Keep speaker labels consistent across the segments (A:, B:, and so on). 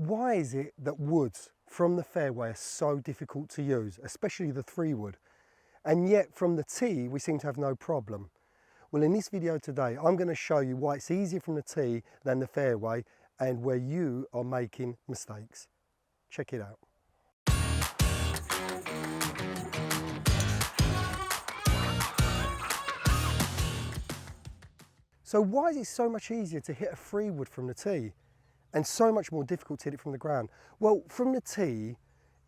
A: Why is it that woods from the fairway are so difficult to use, especially the 3-wood, and yet from the tee we seem to have no problem? Well, in this video today I'm going to show you why it's easier from the tee than the fairway and where you are making mistakes. Check it out. So why is it so much easier to hit a 3-wood from the tee and so much more difficult to hit it from the ground? Well, from the tee,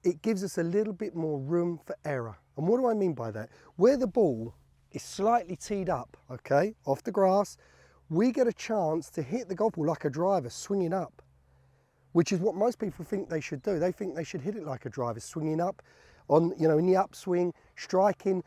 A: it gives us a little bit more room for error. And what do I mean by that? Where the ball is slightly teed up, okay, off the grass, we get a chance to hit the golf ball like a driver, swinging up, which is what most people think they should do. They think they should hit it like a driver, swinging up on, in the upswing, striking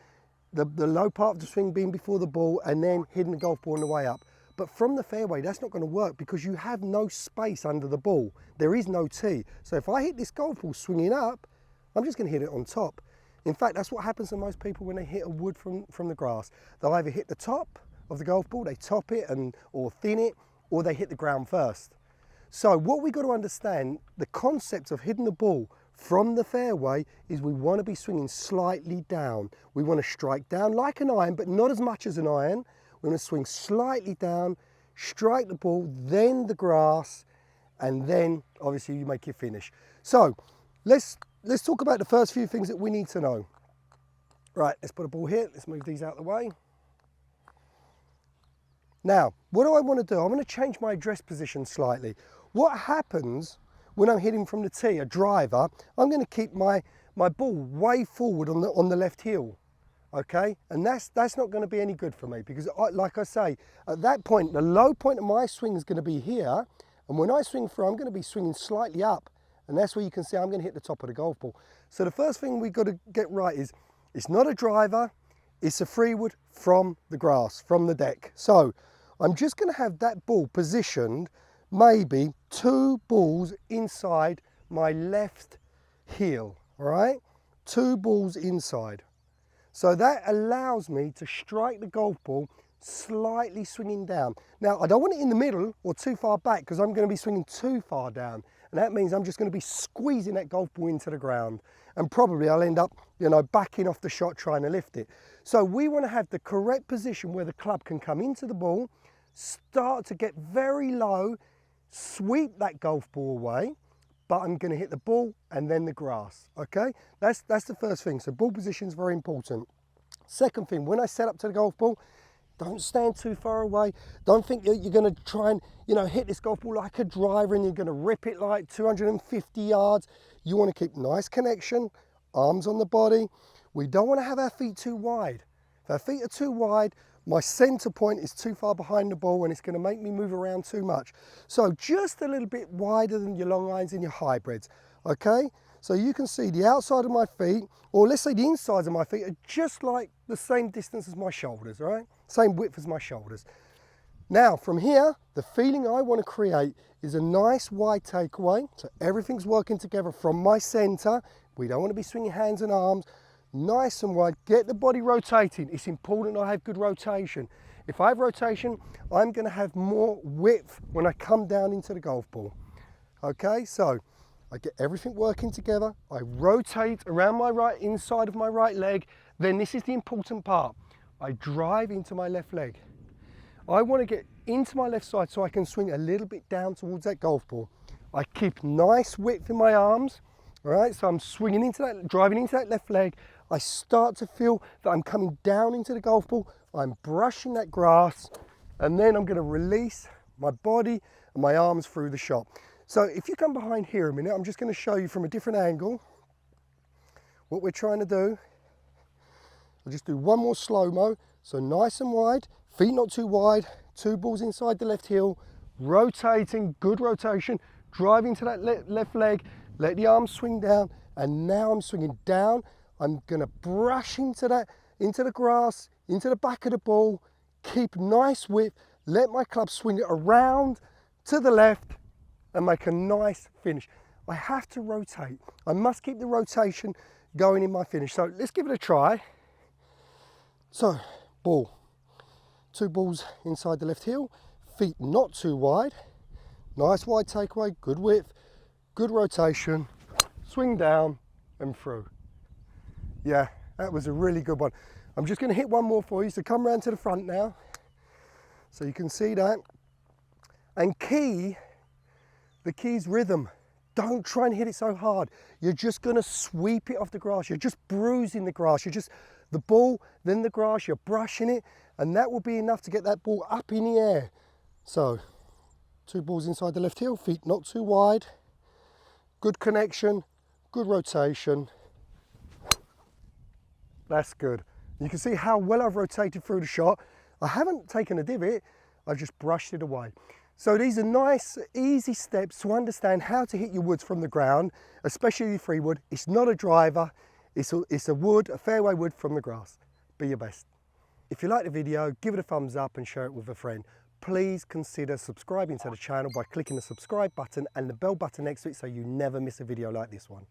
A: the low part of the swing being before the ball and then hitting the golf ball on the way up. But from the fairway, that's not going to work because you have no space under the ball. There is no tee. So if I hit this golf ball swinging up, I'm just going to hit it on top. In fact, that's what happens to most people when they hit a wood from the grass. They'll either hit the top of the golf ball, they top it or thin it, or they hit the ground first. So what we've got to understand, the concept of hitting the ball from the fairway is we want to be swinging slightly down. We want to strike down like an iron, but not as much as an iron. We're going to swing slightly down, strike the ball, then the grass, and then obviously you make your finish. So let's talk about the first few things that we need to know. Right, let's put a ball here. Let's move these out of the way. Now, what do I want to do? I want to change my address position slightly. What happens when I'm hitting from the tee, a driver, I'm going to keep my ball way forward on the left heel, okay? And that's not going to be any good for me because, like I say, at that point, the low point of my swing is going to be here, and when I swing through, I'm going to be swinging slightly up, and that's where you can see I'm going to hit the top of the golf ball. So the first thing we've got to get right is it's not a driver, it's a 3-wood from the grass, from the deck. So I'm just going to have that ball positioned maybe 2 balls inside my left heel, all right? 2 balls inside. So that allows me to strike the golf ball slightly swinging down. Now, I don't want it in the middle or too far back because I'm going to be swinging too far down. And that means I'm just going to be squeezing that golf ball into the ground. And probably I'll end up, backing off the shot trying to lift it. So we want to have the correct position where the club can come into the ball, start to get very low, sweep that golf ball away, but I'm going to hit the ball and then the grass, okay? That's the first thing. So ball position is very important. Second thing, when I set up to the golf ball, don't stand too far away. Don't think you're going to try and, hit this golf ball like a driver and you're going to rip it like 250 yards. You want to keep nice connection, arms on the body. We don't want to have our feet too wide. If our feet are too wide, my center point is too far behind the ball and it's going to make me move around too much. So just a little bit wider than your long irons and your hybrids, okay? So you can see the outside of my feet, or let's say the insides of my feet are just like the same distance as my shoulders, all right? Same width as my shoulders. Now from here, the feeling I want to create is a nice wide takeaway. So everything's working together from my center. We don't want to be swinging hands and arms. Nice and wide, get the body rotating. It's important I have good rotation. If I have rotation, I'm going to have more width when I come down into the golf ball. Okay, so I get everything working together. I rotate around my right, inside of my right leg. Then this is the important part. I drive into my left leg. I want to get into my left side so I can swing a little bit down towards that golf ball. I keep nice width in my arms. All right, so I'm swinging into that, driving into that left leg. I start to feel that I'm coming down into the golf ball. I'm brushing that grass, and then I'm going to release my body and my arms through the shot. So if you come behind here a minute, I'm just going to show you from a different angle what we're trying to do. I'll just do one more slow-mo. So nice and wide, feet not too wide, 2 balls inside the left heel, rotating, good rotation, driving to that left leg, let the arms swing down, and now I'm swinging down. I'm going to brush into the grass, into the back of the ball, keep nice width, let my club swing it around to the left and make a nice finish. I have to rotate. I must keep the rotation going in my finish. So let's give it a try. So, ball. 2 balls inside the left heel, feet not too wide, nice wide takeaway, good width, good rotation, swing down and through. Yeah, that was a really good one. I'm just going to hit one more for you, so come round to the front now. So you can see that. And the key's rhythm. Don't try and hit it so hard. You're just going to sweep it off the grass. You're just bruising the grass. You're just, the ball, then the grass, you're brushing it, and that will be enough to get that ball up in the air. So, 2 balls inside the left heel, feet not too wide. Good connection, good rotation. That's good. You can see how well I've rotated through the shot. I haven't taken a divot, I've just brushed it away. So these are nice, easy steps to understand how to hit your woods from the ground, especially your 3-wood. It's not a driver, it's a wood, a fairway wood from the grass. Be your best. If you like the video, give it a thumbs up and share it with a friend. Please consider subscribing to the channel by clicking the subscribe button and the bell button next to it so you never miss a video like this one.